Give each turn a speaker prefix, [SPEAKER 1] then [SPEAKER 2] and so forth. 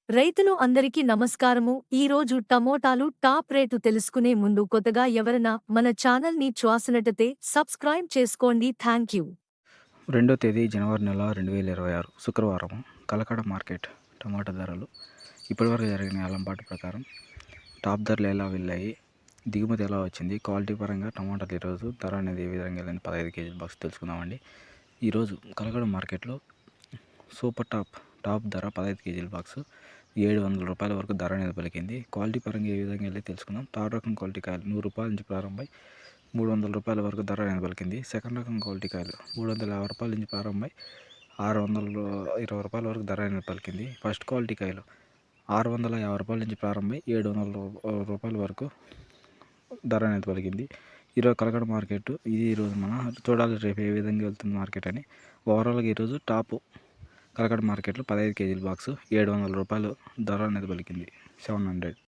[SPEAKER 1] రైతులు అందరికీ నమస్కారము. ఈరోజు టమోటాలు టాప్ రేటు తెలుసుకునే ముందు కొత్తగా ఎవరన్నా మన ఛానల్ని చూస్తున్నట్టయితే సబ్స్క్రైబ్ చేసుకోండి. Thank you.
[SPEAKER 2] 2వ తేదీ జనవరి నెల 2026 శుక్రవారం కలకడ మార్కెట్ టమాటా ధరలు ఇప్పటివరకు జరిగిన ఏలంపాటు ప్రకారం టాప్ ధరలు ఎలా వెళ్ళాయి, దిగుమతి ఎలా వచ్చింది, క్వాలిటీ పరంగా టమాటాలు ఈరోజు ధర అనేది ఏ విధంగా వెళ్ళింది 15 కేజీల బాక్స్ తెలుసుకుందామండి. ఈరోజు కలకడ మార్కెట్లో సూపర్ టాప్ ధర 15 కేజీల బాక్స్ 700 రూపాయల వరకు ధర అనేది పలికింది. క్వాలిటీ పరంగా ఏ విధంగా వెళ్ళి తెలుసుకుందాం. థర్డ్ రకం క్వాలిటీ కాయలు 100 రూపాయల నుంచి ప్రారంభమై 300 రూపాయల వరకు ధర అనేది పలికింది. సెకండ్ రకం క్వాలిటీ కాయలు 350 రూపాయల నుంచి ప్రారంభమై 620 రూపాయల వరకు ధర అనేది పలికింది. ఫస్ట్ క్వాలిటీ కాయలు 650 రూపాయల నుంచి ప్రారంభమై 700 రూపాయల వరకు ధర అనేది పలికింది. ఈరోజు కలకడ మార్కెట్ ఇది. ఈరోజు మనం చూడాలి రేపు ఏ విధంగా వెళ్తుంది మార్కెట్ అని. ఓవరాల్గా ఈరోజు టాప్ కలకడ మార్కెట్లో 15 కేజీల బాక్స్ 700 రూపాయలు ధర అనేది పలికింది. 700.